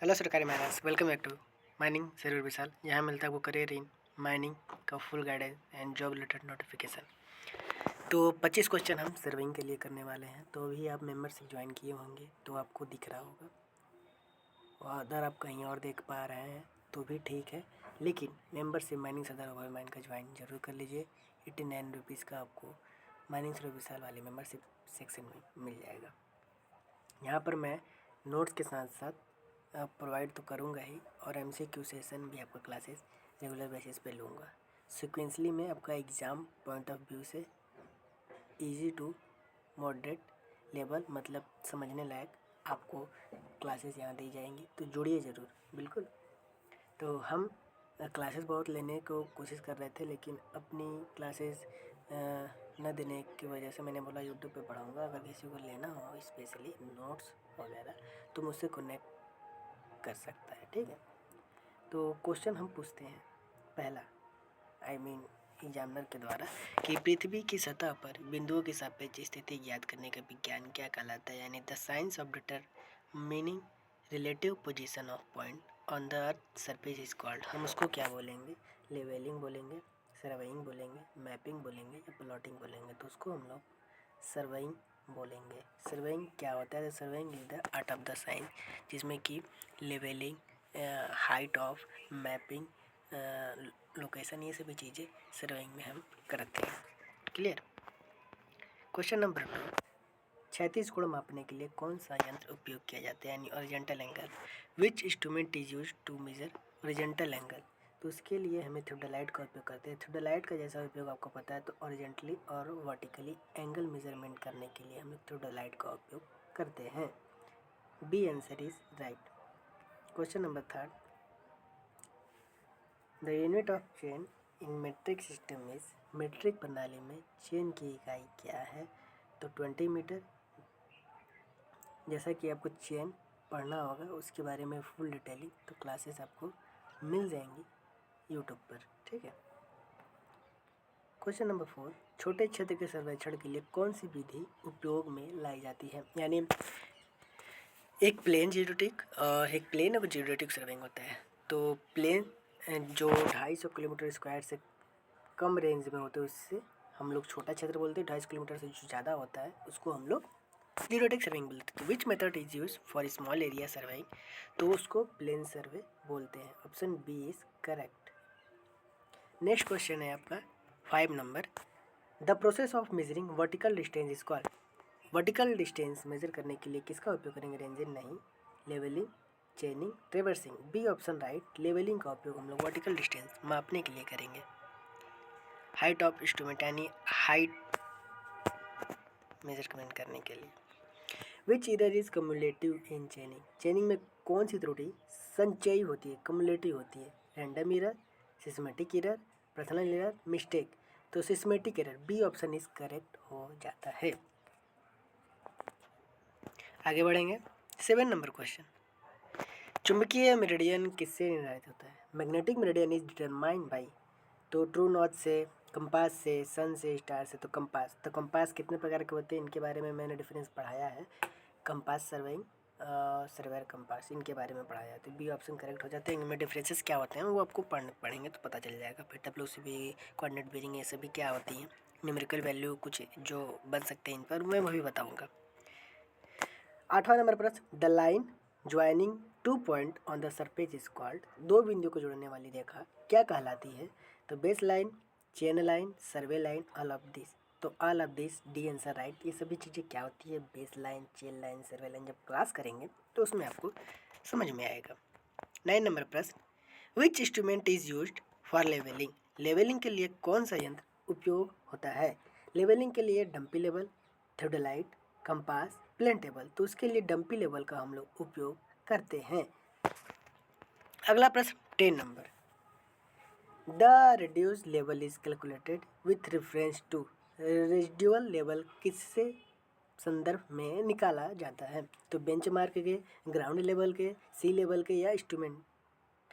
Hello सरकारी miners, welcome back to mining server Vishal. यहाँ मिलता है आपको करियर इन माइनिंग का full guidance and job related notification. तो 25 क्वेश्चन हम सर्विंग के लिए करने वाले हैं। तो अभी आप मेंबरशिप ज्वाइन किए होंगे तो आपको दिख रहा होगा, और अगर आप कहीं और देख पा रहे हैं तो भी ठीक है, लेकिन मेंबरशिप माइनिंग सदर ओवर माइन का ज्वाइन जरूर कर लीजिए। 89 रुपीज़ का आपको माइनिंग सर्वर विशाल वाली मेंबरशिप सेक्शन में मिल जाएगा। यहाँ पर मैं नोट्स के साथ साथ प्रोवाइड तो करूँगा ही, और MCQ सेशन भी आपका क्लासेस रेगुलर बेसिस पे लूँगा। सिक्वेंसली में आपका एग्ज़ाम पॉइंट ऑफ व्यू से इजी टू मॉडरेट लेवल, मतलब समझने लायक आपको क्लासेस यहाँ दी जाएंगी। तो जुड़िए ज़रूर, बिल्कुल। तो हम क्लासेस बहुत लेने को कोशिश कर रहे थे, लेकिन अपनी क्लासेस न देने की वजह से मैंने बोला यूट्यूब पे पढ़ाऊँगा। अगर किसी को लेना हो स्पेशली नोट्स वगैरह तो मुझसे कनेक्ट कर सकता है, ठीक है। तो क्वेश्चन हम पूछते हैं पहला, एग्जामिनर के द्वारा, कि पृथ्वी की सतह पर बिंदुओं की सापेक्ष स्थिति ज्ञात करने का विज्ञान क्या कहलाता है, यानी the science of determining relative position of point on the earth surface is called. हम उसको क्या बोलेंगे? लेवलिंग बोलेंगे, सर्वेइंग बोलेंगे, मैपिंग बोलेंगे या प्लॉटिंग बोलेंगे। तो उसको हम लोग सर्वेइंग बोलेंगे। सर्वेइंग क्या होता है? Surveying is the art of the science, जिसमें कि levelling, height of, mapping, location, ये सभी चीज़ें सर्वेइंग में हम करते हैं। क्लियर। क्वेश्चन नंबर 2, क्षैतिज कोण मापने के लिए कौन सा यंत्र उपयोग किया जाता है, यानी horizontal angle. Which instrument is use to measure horizontal angle. तो उसके लिए हमें थियोडालाइट का उपयोग करते हैं। थियोडालाइट का जैसा उपयोग आपको पता है, तो ओरिजेंटली और वर्टिकली एंगल मेजरमेंट करने के लिए हम थियोडालाइट का उपयोग करते हैं। B answer is right. Question number 3, the unit of chain in metric system is. Metric प्रणाली में चेन की इकाई क्या है? तो 20 मीटर। जैसा कि आपको चेन पढ़ना होगा, उसके बारे में फुल डिटेलिंग तो क्लासेस आपको मिल जाएंगी यूट्यूब पर, ठीक है। क्वेश्चन नंबर 4, छोटे क्षेत्र के सर्वेक्षण के लिए कौन सी विधि उपयोग में लाई जाती है, यानी एक प्लेन जियोडेटिक, एक प्लेन और जियोडेटिक सर्वेइंग होता है। तो प्लेन जो 250 किलोमीटर स्क्वायर से कम रेंज में होते हैं उससे हम लोग छोटा क्षेत्र बोलते हैं। 250 किलोमीटर से जो ज़्यादा होता है उसको हम लोग जियोडेटिक सर्वेइंग बोलते हैं। Which method is use for small area surveying. तो उसको प्लेन सर्वे बोलते हैं। Option B is correct. Next question है आपका 5 number, the process of measuring vertical distance is called. Vertical distance measure करने के लिए किसका उपयोग करेंगे? रेंजिंग नहीं, levelling, chaining, traversing. B option right. Levelling का उपयोग हम लोग वर्टिकल डिस्टेंस मापने के लिए करेंगे। हाइट ऑफ इंस्ट्रूमेंट, यानी हाइट मेजरमेंट करने के लिए। Which error is cumulative in chaining. Chaining में कौन सी त्रुटि संचयी होती है, कम्युलेटिव होती है? Random error, systematic error, personal error, mistake. तो systematic error, B option is correct हो जाता है। आगे बढ़ेंगे 7 नंबर क्वेश्चन, चुंबकीय मेरिडियन किससे निर्धारित होता है? Magnetic meridian is determined by. तो ट्रू नॉर्थ से, कंपास से, सन से, स्टार से। तो कंपास, तो कंपास कितने प्रकार के होते हैं इनके बारे में मैंने डिफरेंस पढ़ाया है। कंपास, सर्वेइंग, सर्वेयर कंपास, इनके बारे में पढ़ाया है। तो बी ऑप्शन करेक्ट हो जाते हैं। इनमें डिफरेंसेस क्या होते हैं वो आपको पढ़ेंगे तो पता चल जाएगा। फिर WCB, कोऑर्डिनेट बेरिंग, ये सभी क्या होती हैं, न्यूमेरिकल वैल्यू कुछ जो बन सकते हैं इन पर, मैं वही बताऊँगा। 8वां नंबर प्रश्न, the line joining 2 point on the surface is called. दो बिंदु को जोड़ने वाली रेखा क्या कहलाती है? तो base line, chain line, survey line, all of this. तो all of this, D answer right. ये सभी चीज़ें क्या होती है? Base line, chain line, survey line. जब क्लास करेंगे तो उसमें आपको समझ में आएगा। 9 नंबर प्रश्न, which instrument is used for levelling. Levelling के लिए कौन सा यंत्र उपयोग होता है? लेवलिंग के लिए dumpy level, theodolite, compass, plane table. तो उसके लिए डंपी लेवल का हम लोग उपयोग करते हैं। अगला प्रश्न 10 number, the reduce level is calculated with reference to. Residual level किससे संदर्भ में निकाला जाता है? तो बेंचमार्क के, ग्राउंड लेवल के, सी लेवल के, या इंस्ट्रूमेंट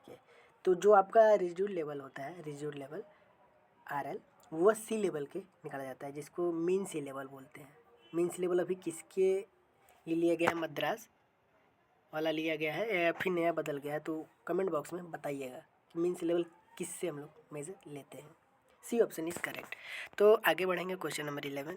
के। तो जो आपका रेजिडुअल लेवल होता है, रेजिडुअल लेवल RL, वो सी लेवल के निकाला जाता है, जिसको मीन सी लेवल बोलते हैं। मीन सी लेवल अभी किसके लिए लिया गया है? मद्रास वाला लिया गया है या फिर नया बदल गया है, तो कमेंट बॉक्स में बताइएगा कि मीन सी लेवल किससे हम लोग मेजर लेते हैं। C option is correct. तो आगे बढ़ेंगे question number 11।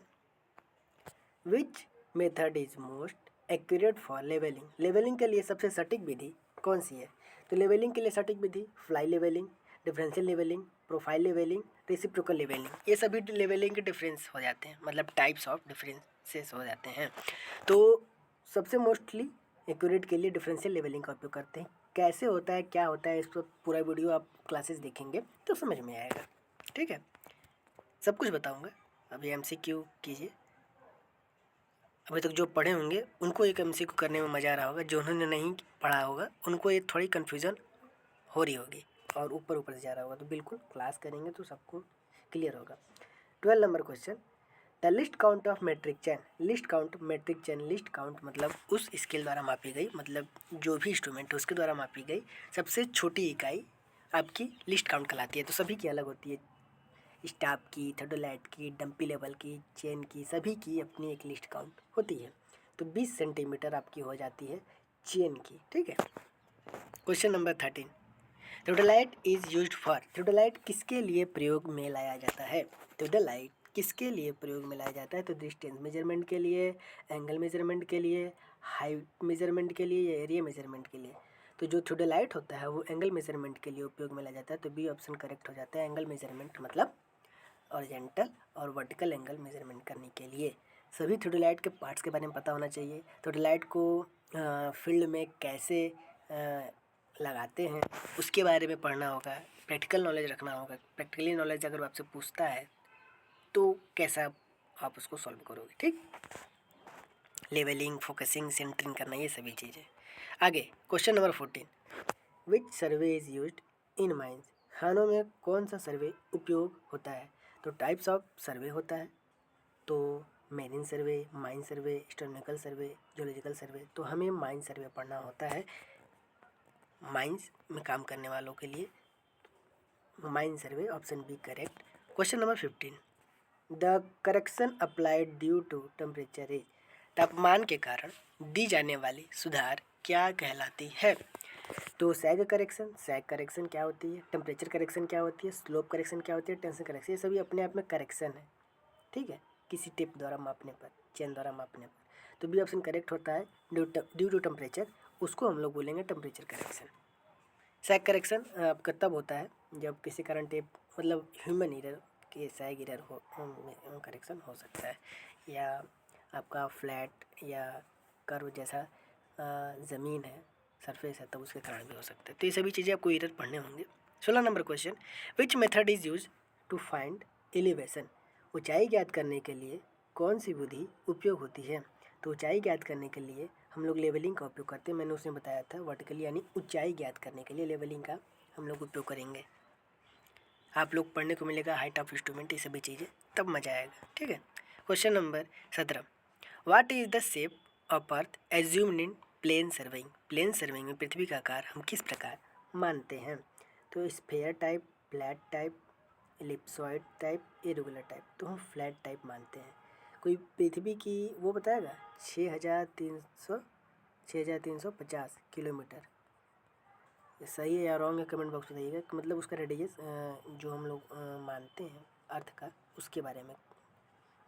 Which method is most accurate for levelling. Levelling के लिए सबसे सटीक विधि कौन सी है? तो लेवलिंग के लिए सटीक विधि fly levelling, differential levelling, profile levelling, reciprocal levelling, ये सभी लेवलिंग के डिफरेंस हो जाते हैं, मतलब टाइप्स ऑफ डिफरेंसेस हो जाते हैं। तो सबसे मोस्टली एक्यूरेट के लिए डिफरेंशियल लेवलिंग का उपयोग करते हैं। कैसे होता है, क्या होता है, इस पर पूरा वीडियो आप क्लासेस देखेंगे तो समझ में आएगा। ठीक है, सब कुछ बताऊंगा। अभी MCQ कीजिए। अभी तक जो पढ़े होंगे उनको एक MCQ करने में मज़ा आ रहा होगा, जो उन्होंने नहीं पढ़ा होगा उनको ये थोड़ी कन्फ्यूज़न हो रही होगी और ऊपर ऊपर से जा रहा होगा। तो बिल्कुल क्लास करेंगे तो सबको क्लियर होगा। 12 number question, the least count of metric chain. Least count, metric chain, least count मतलब उस स्केल द्वारा मापी गई, मतलब जो भी इंस्ट्रूमेंट है उसके द्वारा मापी गई सबसे छोटी इकाई आपकी लिस्ट काउंट कहलाती है। तो सभी की अलग होती है, स्टाफ की, थर्डोलाइट की, डंपी लेवल की, चेन की, सभी की अपनी एक लिस्ट काउंट होती है। तो 20 सेंटीमीटर आपकी हो जाती है चेन की। ठीक है, question number 13, theodolite is used for. Theodolite किसके लिए प्रयोग में लाया जाता है? थ्योडोलाइट किसके लिए प्रयोग में लाया जाता है? तो डिस्टेंस मेजरमेंट के लिए, एंगल मेजरमेंट के लिए, हाइट मेजरमेंट के लिए या एरिया मेजरमेंट के लिए। तो जो थ्योडोलाइट होता है वो एंगल मेजरमेंट के लिए उपयोग में लाया जाता है। तो बी ऑप्शन करेक्ट हो जाता है। एंगल मेजरमेंट मतलब ऑरिजेंटल और वर्टिकल एंगल मेजरमेंट करने के लिए। सभी थ्योडोलाइट के पार्ट्स के बारे में पता होना चाहिए। थ्योडोलाइट को फील्ड में कैसे लगाते हैं उसके बारे में पढ़ना होगा, प्रैक्टिकल नॉलेज रखना होगा। प्रैक्टिकली नॉलेज अगर आपसे पूछता है तो कैसा आप उसको सॉल्व करोगे। ठीक, लेवलिंग, फोकसिंग, सेंटरिंग करना, ये सभी चीज़ें। आगे question number 14, which survey is used in mines. खानों में कौन सा सर्वे उपयोग होता है? तो टाइप्स ऑफ सर्वे होता है, तो मेरीन सर्वे, माइन सर्वे, हिस्टोरिकल सर्वे, जियोलॉजिकल सर्वे। तो हमें माइन सर्वे पढ़ना होता है माइंस में काम करने वालों के लिए। Mine survey, option B correct. Question number 15, the correction applied due to temperature is. तापमान के कारण दी जाने वाली सुधार क्या कहलाती है? तो सैग करेक्शन, सैग करेक्शन क्या होती है, टेम्परेचर करेक्शन क्या होती है, स्लोप करेक्शन क्या होती है, टेंशन करेक्शन, ये सभी अपने आप में करेक्शन है। ठीक है, किसी टिप द्वारा मापने पर, चेन द्वारा मापने पर। तो बी ऑप्शन करेक्ट होता है, ड्यू टू टेम्परेचर, उसको हम लोग बोलेंगे टेम्परेचर करेक्शन। सैग करेक्शन आपका तब होता है जब किसी कारण टेप, मतलब ह्यूमन एरर के सैग एरर हो, करेक्शन हो सकता है, या आपका फ्लैट या कर्व जैसा ज़मीन है, सरफेस है, तब उसके कारण भी हो सकता है। तो ये सभी चीज़ें आपको एरर पढ़ने होंगे। 16 number question, which method is use to find elevation. ऊंचाई ज्ञात करने के लिए कौन सी विधि उपयोग होती है? तो ऊंचाई ज्ञात करने के लिए हम लोग लेवलिंग का उपयोग करते हैं। मैंने उसमें बताया था वर्टिकली, यानी ऊंचाई ज्ञात करने के लिए लेवलिंग का हम लोग उपयोग करेंगे। आप लोग पढ़ने को मिलेगा हाइट ऑफ इंस्ट्रूमेंट, ये सभी चीज़ें, तब मजा आएगा। ठीक है, question number 17, what is the shape of earth assumed in plane surveying. Plane surveying में पृथ्वी का आकार हम किस प्रकार मानते हैं? तो sphere type, flat type, ellipsoid type, irregular type. तो हम फ्लैट टाइप मानते हैं। कोई पृथ्वी की वो बताएगा 6350 किलोमीटर, ये सही है या रॉन्ग है कमेंट बॉक्स में बताइएगा। कि मतलब उसका रेडियस जो हम लोग मानते हैं अर्थ का, उसके बारे में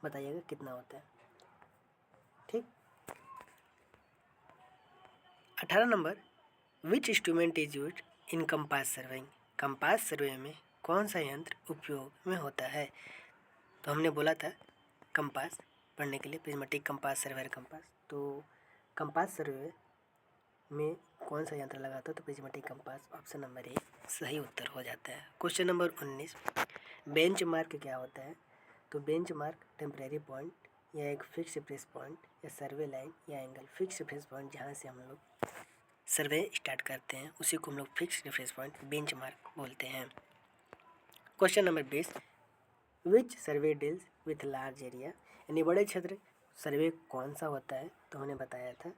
बताइएगा कितना होता है। ठीक, 18 number, which instrument is used in compass surveying. Compass सर्वे में कौन सा यंत्र उपयोग में होता है? तो हमने बोला था कंपास पढ़ने के लिए, प्रिज्मेटिक कंपास, सर्वेयर कंपास। तो कंपास सर्वे में कौन सा यंत्र लगाता है? तो prismatic compass, option number A सही उत्तर हो जाता है। क्वेश्चन नंबर 19, बेंच मार्क क्या होता है? तो बेंच मार्क टेम्परेरी पॉइंट या एक फिक्स रेफरेंस पॉइंट या सर्वे लाइन या एंगल। फिक्स रेफरेंस पॉइंट जहाँ से हम लोग सर्वे स्टार्ट करते हैं उसी को हम लोग fix reference point, bench mark बोलते हैं। Question number 20, which survey deals with large area. यानी बड़े क्षेत्र सर्वे कौन सा होता है? तो हमने बताया था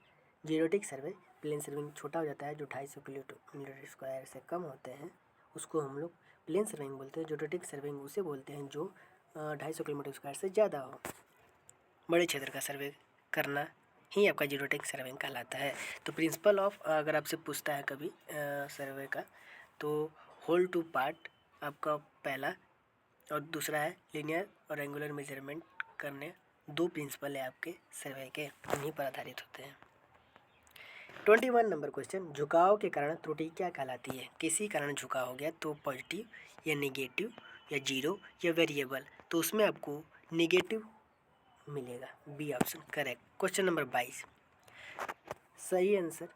जियोटिक सर्वे। प्लेन सर्विंग छोटा हो जाता है, जो 250 किलोमीटर स्क्वायर से कम होते हैं उसको हम लोग प्लेन सर्विंग बोलते हैं। जियोटिक सर्विंग उसे बोलते हैं जो 250 किलोमीटर स्क्वायर से ज़्यादा हो। बड़े क्षेत्र का सर्वे करना ही आपका जीरो टैग सर्विंग कहलाता है। तो प्रिंसिपल ऑफ अगर आपसे पूछता है कभी सर्वे का, तो होल टू पार्ट आपका पहला, और दूसरा है लीनियर और एंगुलर मेजरमेंट करने। दो प्रिंसिपल है आपके सर्वे के, उन्हीं पर आधारित होते हैं। 21 नंबर क्वेश्चन, झुकाव के कारण त्रुटि क्या कहलाती है? किसी कारण झुकाव हो गया तो पॉजिटिव या नेगेटिव या जीरो या वेरिएबल, तो उसमें आपको नेगेटिव मिलेगा, B option correct. Question number 22, सही आंसर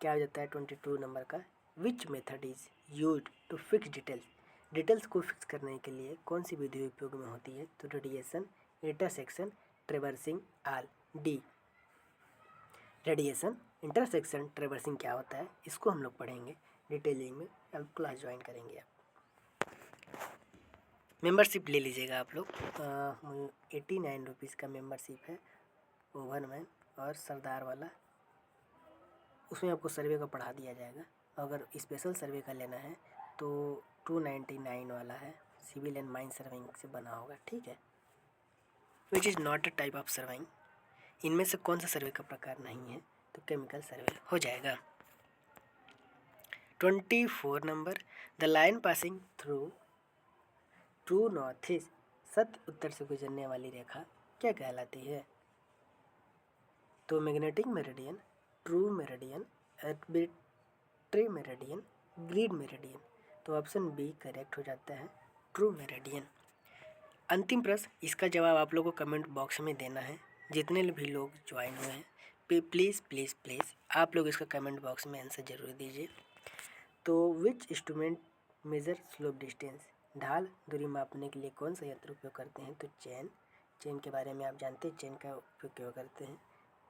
क्या हो जाता है 22 नंबर का? Which method is used to fix details? Details को फिक्स करने के लिए कौन सी विधि उपयोग में होती है? तो रेडिएशन, इंटरसेक्शन, ट्रेवर्सिंग, आल। डी, रेडिएशन, इंटरसेक्शन, ट्रेवर्सिंग क्या होता है इसको हम लोग पढ़ेंगे डिटेलिंग में, अब क्लास ज्वाइन करेंगे आप। मेंबरशिप ले लीजिएगा आप लोग, 89 रुपीज़ का मेंबरशिप है ओवन मैन और सरदार वाला, उसमें आपको सर्वे का पढ़ा दिया जाएगा। अगर स्पेशल सर्वे का लेना है तो 299 वाला है, सिविल एंड माइन सर्वेइंग से बना होगा, ठीक है, which is not a type of surveying. इनमें से कौन सा सर्वे का प्रकार नहीं है? तो केमिकल सर्वे हो जाएगा। 24 number, the line passing through true north east, सत्य उत्तर से गुजरने वाली रेखा क्या कहलाती है? तो magnetic meridian, true meridian, arbitrary meridian, grid meridian. तो ऑप्शन बी करेक्ट हो जाता है, ट्रू मेरिडियन। अंतिम प्रश्न, इसका जवाब आप लोगों को कमेंट बॉक्स में देना है। जितने भी लोग ज्वाइन हुए हैं प्लीज़ प्लीज़ प्लीज़ आप लोग इसका कमेंट बॉक्स में आंसर जरूर दीजिए। तो which instrument major slope distance, ढाल दूरी मापने के लिए कौन सा यंत्र उपयोग करते हैं? तो चेन, चेन के बारे में आप जानते हैं, चेन का उपयोग क्यों करते हैं।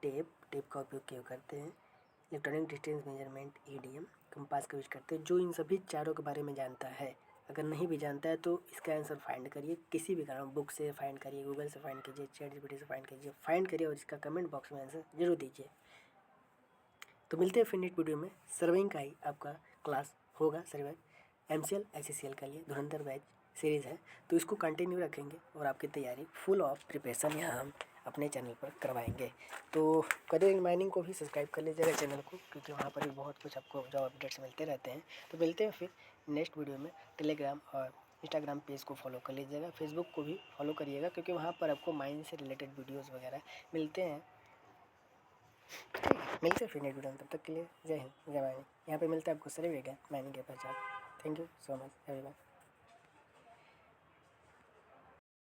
टेप, टेप का उपयोग क्यों करते हैं। Electronic distance measurement, EDM, compass का यूज करते हैं। जो इन सभी चारों के बारे में जानता है, अगर नहीं भी जानता है तो इसका आंसर फाइंड करिए, किसी भी कारण, बुक से फाइंड करिए, गूगल से फाइंड कीजिए, चैटजीपीटी से फाइंड करिए और इसका कमेंट बॉक्स में आंसर जरूर दीजिए। तो मिलते हैं फिर नेक्स्ट वीडियो में। सर्वेइंग का ही आपका क्लास होगा, सर्वे एमसीएल एचसीएल का लिए धुरंधर बैच सीरीज़ है, तो इसको कंटिन्यू रखेंगे और आपकी तैयारी फुल ऑफ प्रिपरेशन यहाँ हम अपने चैनल पर करवाएंगे। तो करियर माइनिंग को भी सब्सक्राइब कर लीजिएगा चैनल को, क्योंकि वहाँ पर भी बहुत कुछ आपको जॉब अपडेट्स मिलते रहते हैं। तो मिलते हैं फिर नेक्स्ट वीडियो में। टेलीग्राम और इंस्टाग्राम पेज को फॉलो कर लीजिएगा, फेसबुक को भी फॉलो करिएगा, क्योंकि वहाँ पर आपको माइनिंग से रिलेटेड वीडियोज़ वगैरह मिलते हैं। ठीक है, मिलते हैं फिर नेक्स्ट वीडियो में, तब तक के लिए जय हिंद जय माइनिंग। यहाँ पे मिलता है आपको सर्वे का माइनिंग के पहचान। Thank you so much everyone.